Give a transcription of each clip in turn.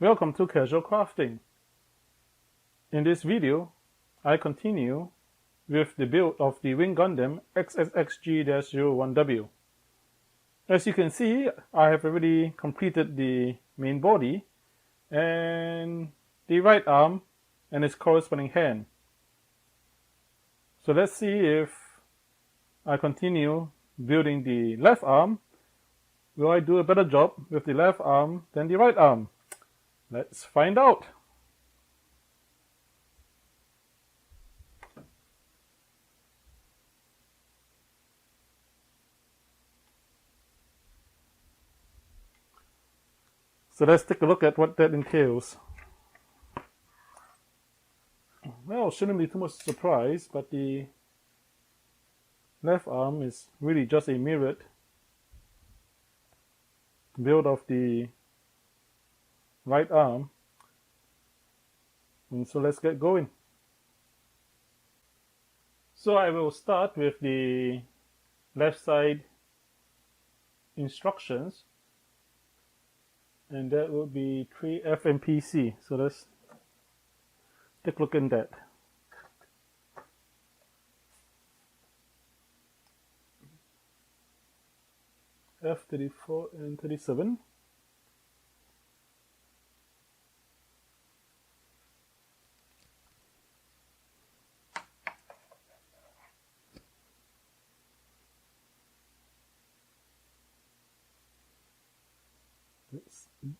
Welcome to Casual Crafting. In this video, I continue with the build of the Wing Gundam XXXG-01W. As you can see, I have already completed the main body and the right arm and its corresponding hand. So let's see if I continue building the left arm. Will I do a better job with the left arm than the right arm? Let's find out. So let's take a look at what that entails. Well, shouldn't be too much surprise, but the left arm is really just a mirrored build of the right arm. And so let's get going. So I will start with the left side instructions, and that will be 3F and PC. So let's take a look at that. F34 and 37.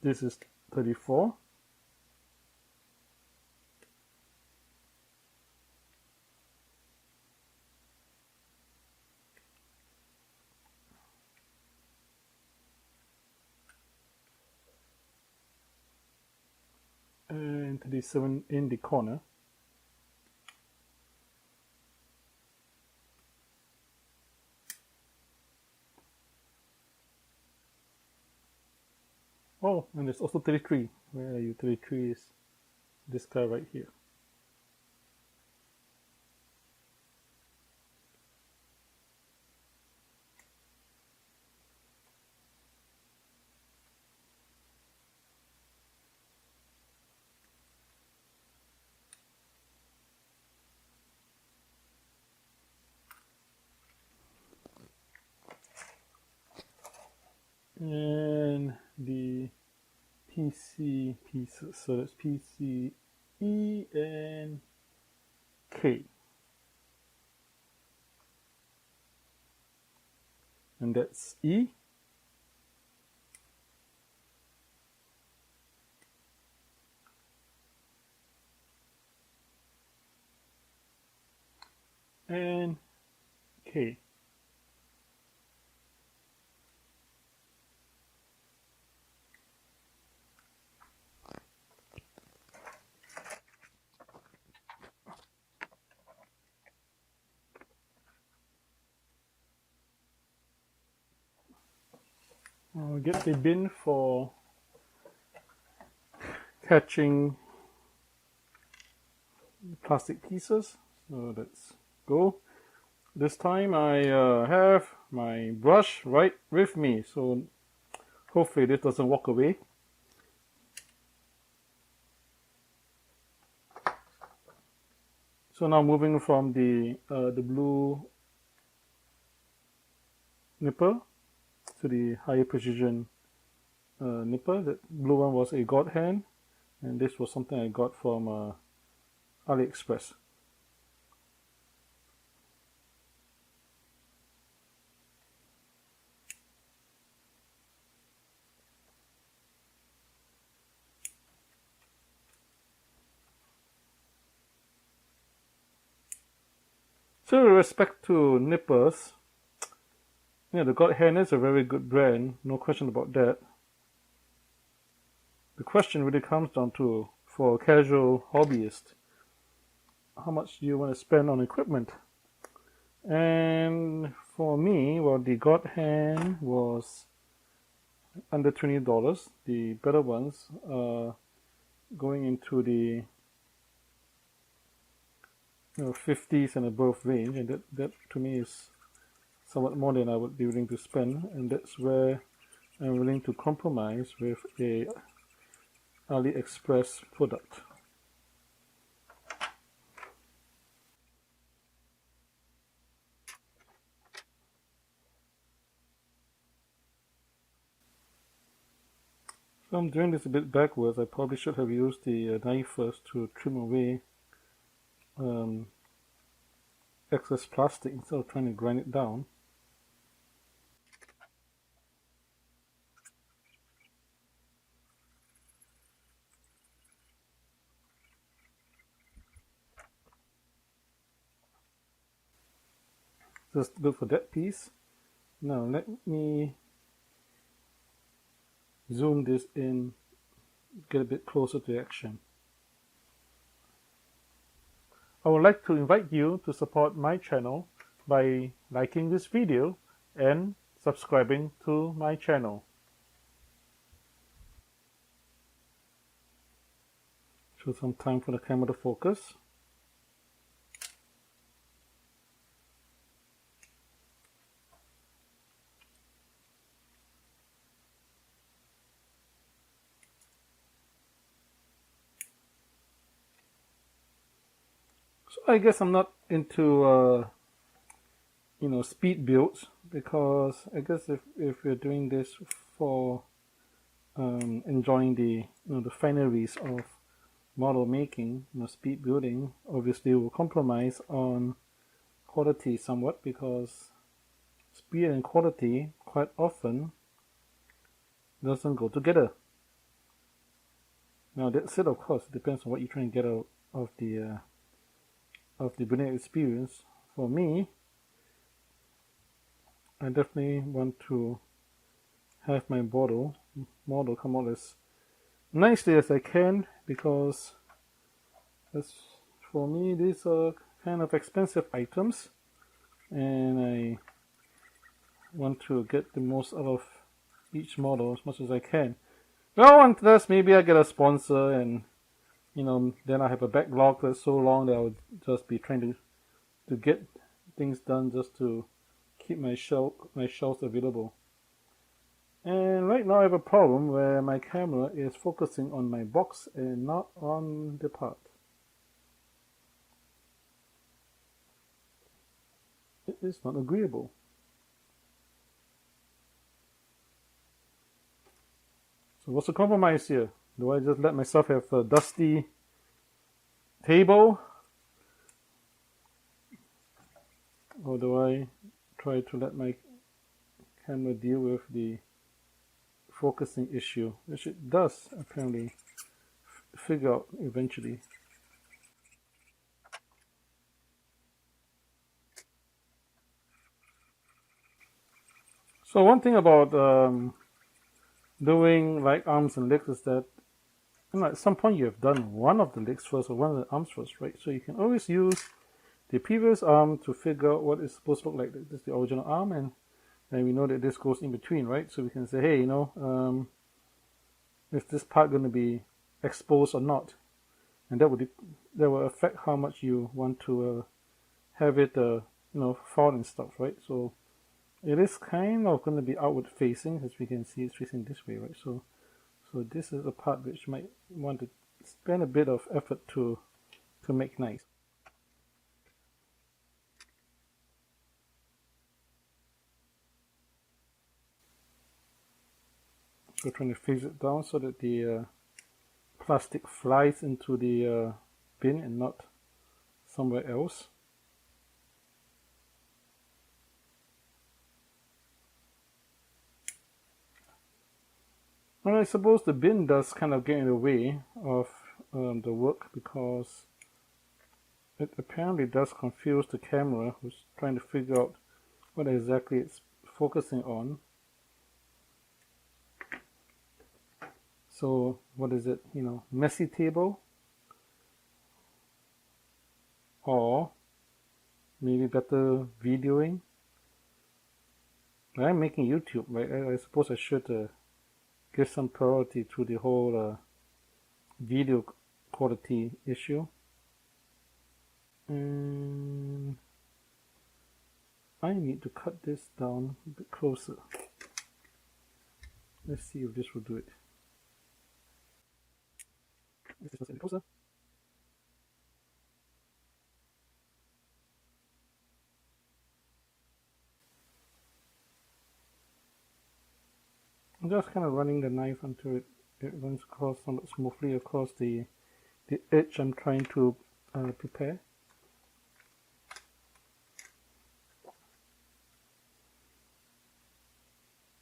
This is 34. And 37 in the corner. Oh, and there's also 33. Where are you? 33 is this guy right here. And the PC pieces, so that's PC E and K, and that's E, and K. I'll get the bin for catching plastic pieces. So let's go. This time I have my brush right with me, so hopefully this doesn't walk away. So now moving from the blue nipper to the higher precision nipper. The blue one was a God hand, and this was something I got from AliExpress. So with respect to nippers, yeah, the God hand is a very good brand, no question about that. The question really comes down to, for a casual hobbyist, how much do you want to spend on equipment? And for me, well, the God hand was under $20. The better ones are going into the 50s and above range, and that to me is somewhat more than I would be willing to spend, and that's where I'm willing to compromise with a AliExpress product. So I'm doing this a bit backwards. I probably should have used the knife first to trim away excess plastic instead of trying to grind it down. Just good for that piece. Now let me zoom this in, get a bit closer to action. I would like to invite you to support my channel by liking this video and subscribing to my channel. Show some time for the camera to focus. So I guess I'm not into speed builds, because I guess if you're doing this for enjoying the the fineries of model making, speed building obviously will compromise on quality somewhat, because speed and quality quite often doesn't go together. Now that said, of course, it depends on what you're trying to get out of the building experience. For me, I definitely want to have my model come out as nicely as I can, because for me these are kind of expensive items and I want to get the most out of each model as much as I can. Well, unless maybe I get a sponsor and then I have a backlog that's so long that I would just be trying to get things done just to keep my shelves available. And right now I have a problem where my camera is focusing on my box and not on the part. It is not agreeable. So what's the compromise here? Do I just let myself have a dusty table? Or do I try to let my camera deal with the focusing issue, which it does apparently figure out eventually? So one thing about doing like arms and legs is that at some point you have done one of the legs first or one of the arms first, right? So you can always use the previous arm to figure out what it's supposed to look like. This is the original arm, and we know that this goes in between, right? So we can say, hey, is this part going to be exposed or not? And that will affect how much you want to have it, fall and stuff, right? So it is kind of going to be outward facing, as we can see it's facing this way, right? So this is a part which might want to spend a bit of effort to make nice. So trying to face it down so that the plastic flies into the bin and not somewhere else. Well, I suppose the bin does kind of get in the way of the work, because it apparently does confuse the camera, who's trying to figure out what exactly it's focusing on. So what is it, messy table? Or maybe better videoing? I'm making YouTube, right? I suppose I should give some priority to the whole video quality issue. And I need to cut this down a bit closer. Let's see if this will do it. This was closer. I'm just kind of running the knife until it runs across somewhat smoothly across the edge I'm trying to prepare.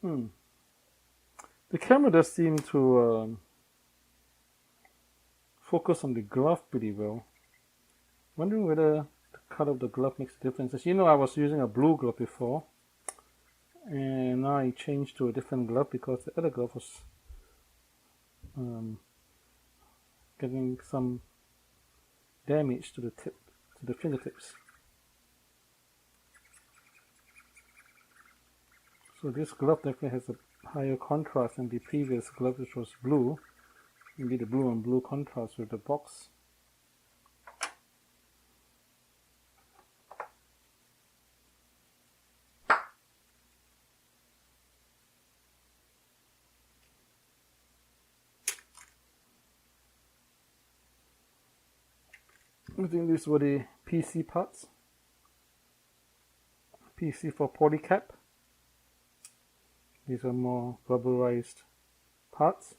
The camera does seem to focus on the glove pretty well. Wondering whether the color of the glove makes a difference. As you know, I was using a blue glove before, and now I changed to a different glove because the other glove was getting some damage to the fingertips. So this glove definitely has a higher contrast than the previous glove, which was blue. Maybe the blue and blue contrast with the box. I think these were the PC parts. PC for polycap. These are more rubberized parts.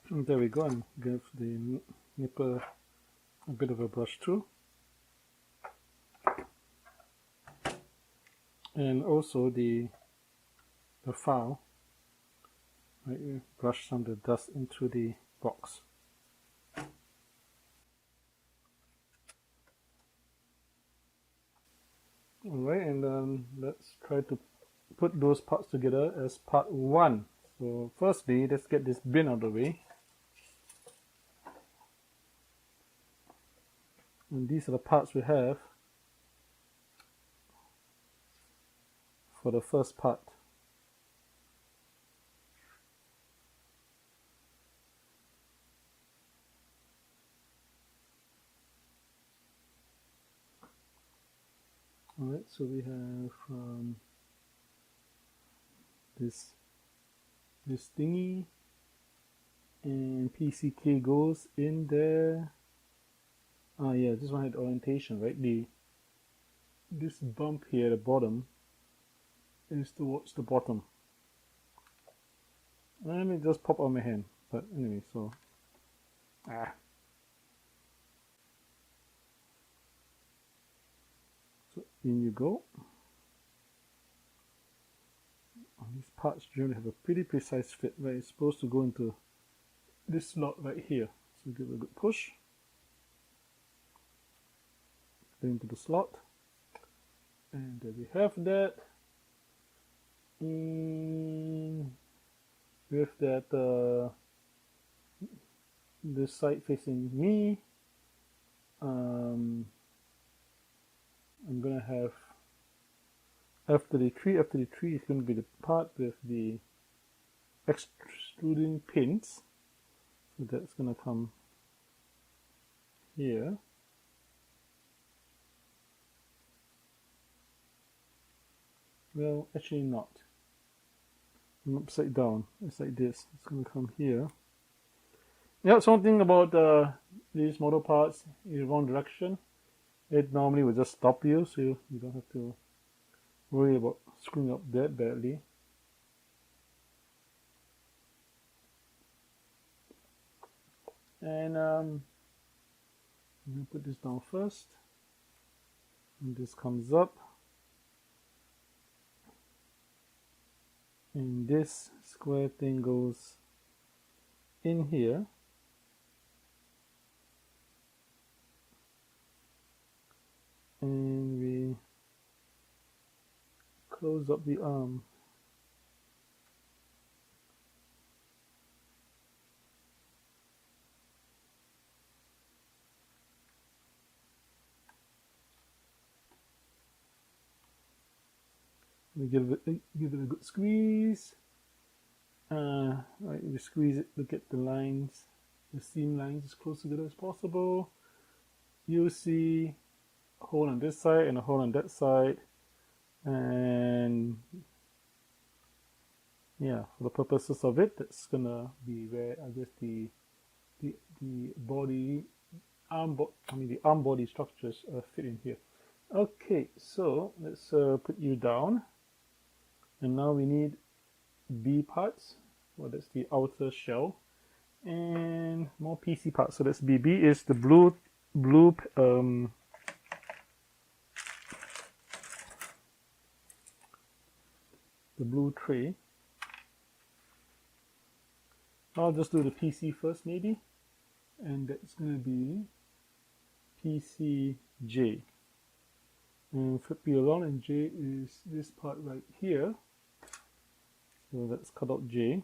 And there we go, and give the nipper a bit of a brush through. And also the file, right, you brush some of the dust into the box. Alright, and then let's try to put those parts together as part 1. So firstly, let's get this bin out of the way. And these are the parts we have for the first part. Alright, so we have this thingy, and PCK goes in there. Ah, yeah, this one had orientation, right? This bump here at the bottom is towards the bottom. Let me just pop on my hand, but anyway, so so in you go. These parts generally have a pretty precise fit, right? It's supposed to go into this slot right here. So give it a good push. Into the slot. And there we have that. And with that, this side facing me, I'm gonna have after the tree is going to be the part with the extruding pins. So that's going to come here. Well, actually not. I'm upside down. It's like this. It's going to come here. Yeah, something about these model parts in the wrong direction. It normally will just stop you, so you don't have to worry about screwing up that badly. And I'm going to put this down first. And this comes up. And this square thing goes in here. And we close up the arm. We give it a good squeeze. Right, we squeeze it to get the seam lines as close together as possible. You see hole on this side and a hole on that side, and yeah, for the purposes of it, that's gonna be where I guess the body the arm body structures fit in here. Okay, so let's put you down, and now we need B parts. Well, that's the outer shell, and more PC parts. So that's B. B is the blue tray. I'll just do the PC first, maybe, and that's gonna be PCJ. And flip you around, and J is this part right here. So let's cut out J.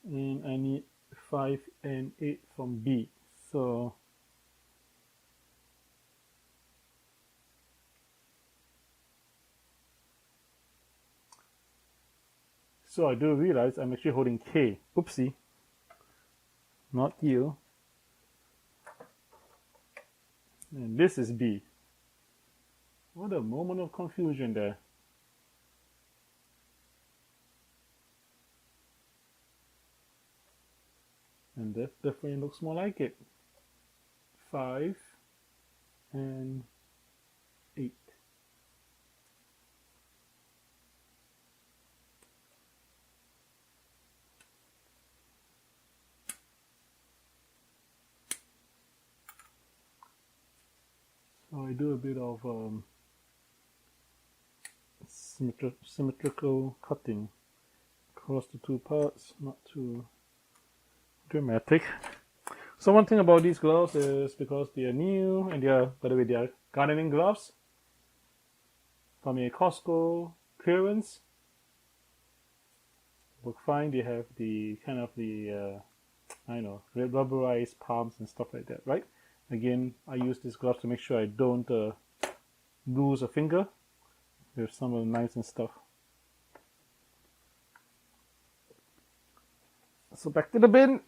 And I need 5 and 8 from B. So I do realize I'm actually holding K. Oopsie. Not you. And this is B. What a moment of confusion there. And that definitely looks more like it. 5 and 8. So I do a bit of symmetrical cutting across the two parts, not too dramatic. So one thing about these gloves is because they are new, and they are, by the way, they are gardening gloves from a Costco clearance. Look fine. They have the kind of the I know, rubberized palms and stuff like that, right? Again, I use these gloves to make sure I don't lose a finger with some of the knives and stuff. So back to the bin.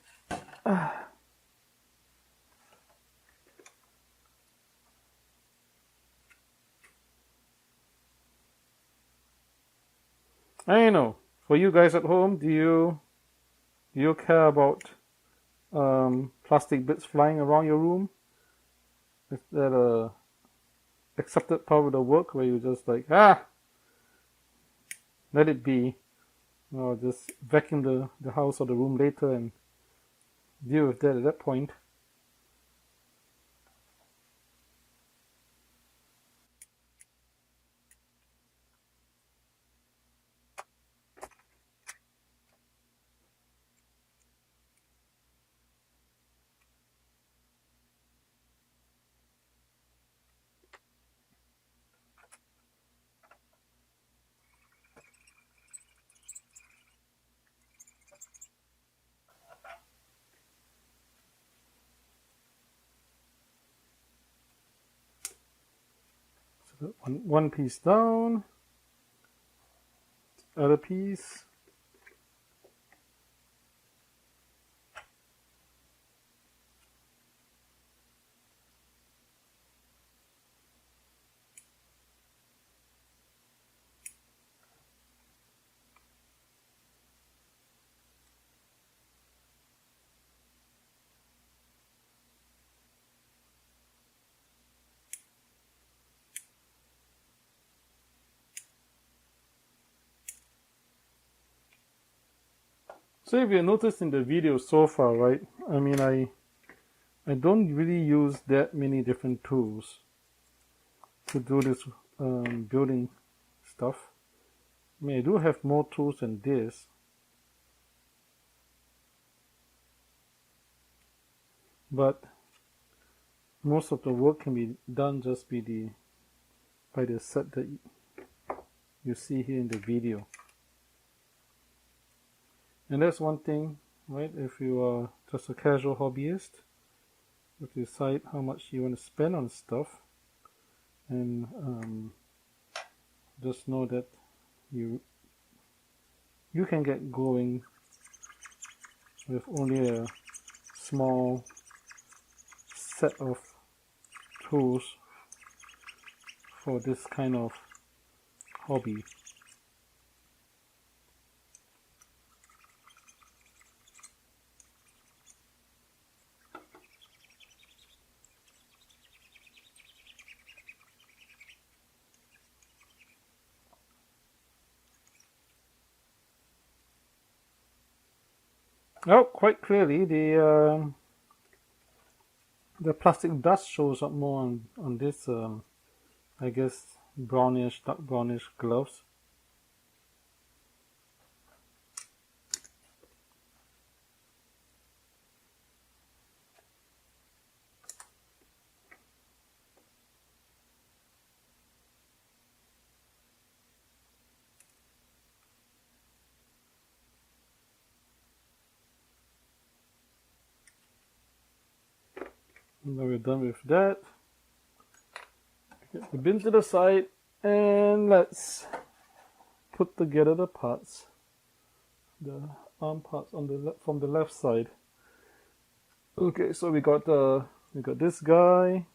I know, for you guys at home, do you care about plastic bits flying around your room? Is that a accepted part of the work where you just like, let it be, or just vacuum the house or the room later and deal with that at that point? So one piece down, other piece. So if you noticed in the video so far, right, I mean, I don't really use that many different tools to do this building stuff. I mean, I do have more tools than this, but most of the work can be done just by the set that you see here in the video. And that's one thing, right? If you are just a casual hobbyist, you have to decide how much you want to spend on stuff, and just know that you can get going with only a small set of tools for this kind of hobby. Oh, quite clearly the plastic dust shows up more on this I guess brownish, dark brownish gloves. And then we're done with that. Get the bin to the side and let's put together the parts, the arm parts on the from the left side. Okay, so we got this guy,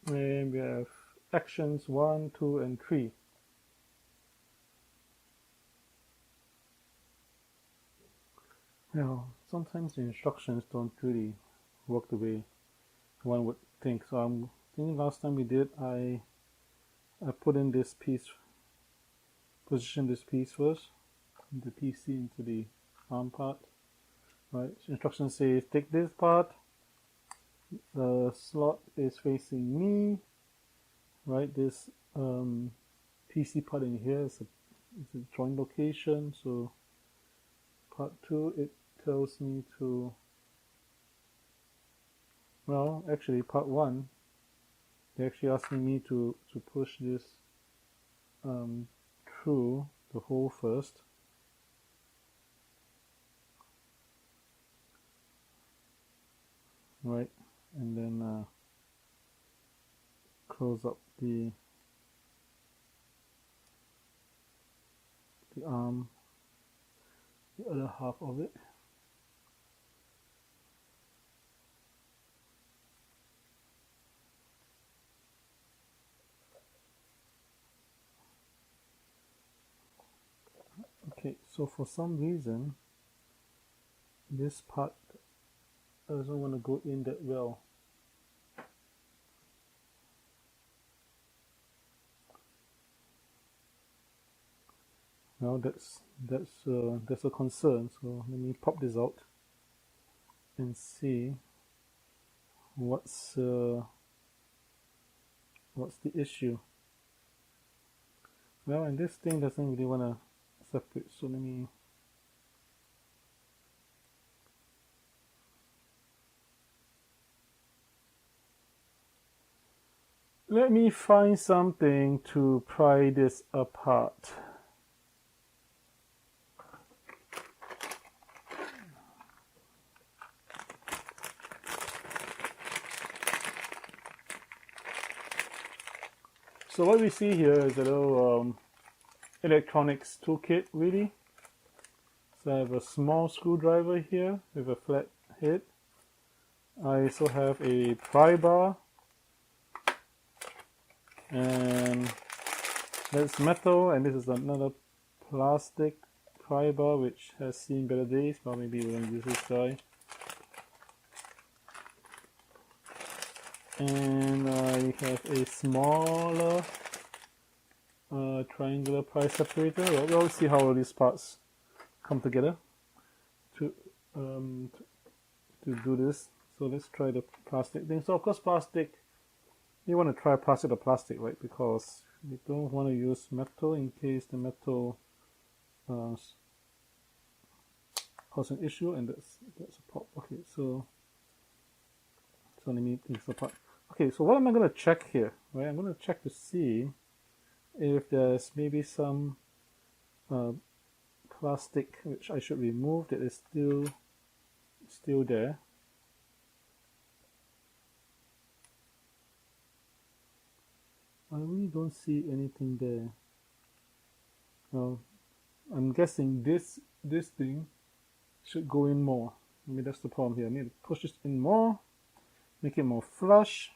and we have actions 1, 2, and 3. Now, sometimes the instructions don't really work the way one would think. So I'm thinking last time we did, I put in this piece, position this piece first, the PC into the arm part. Right, so instructions say take this part, the slot is facing me, right, this PC part in here is a joint location, so part 2 it tells me to, well actually part 1 they're actually asking me to push this through the hole first. Right, and then close up the arm, the other half of it. Okay, so for some reason this part doesn't want to go in that well. Now that's a concern. So let me pop this out and see what's the issue. Well, and this thing doesn't really want to separate. So let me find something to pry this apart. So what we see here is a little electronics toolkit, really. So I have a small screwdriver here with a flat head. I also have a pry bar, and that's metal, and this is another plastic pry bar which has seen better days, but maybe we're going to use this guy. And I have a smaller triangular pry separator. We'll see how all these parts come together to do this. So let's try the plastic thing. So of course plastic, you want to try plastic or plastic, right? Because you don't want to use metal in case the metal cause an issue, and that's a pop. Okay, so let me take this apart. Okay, so what am I going to check here? Right, I'm going to check to see if there's maybe some plastic which I should remove that is still there. I really don't see anything there. Well, I'm guessing this thing should go in more. Maybe that's the problem here. I need to push this in more, make it more flush.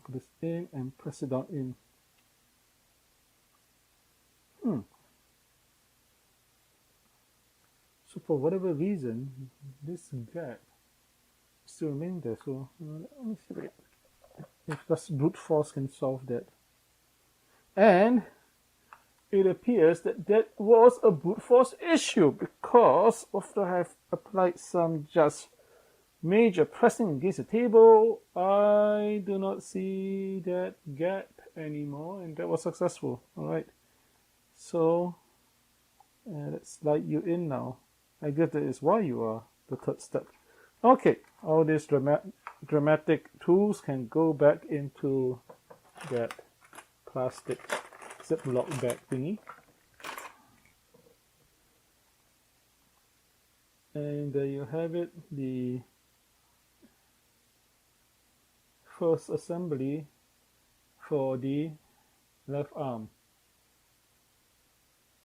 Put this in and press it down in. So for whatever reason, this gap still remains there. So let me see if this brute force can solve that. And it appears that that was a brute force issue, because after I have applied some just major pressing against the table, I do not see that gap anymore, and that was successful. Alright, so let's slide you in now. I guess that is why you are the third step. Okay, all these dramatic tools can go back into that plastic Ziploc bag thingy. And there you have it, the first assembly for the left arm.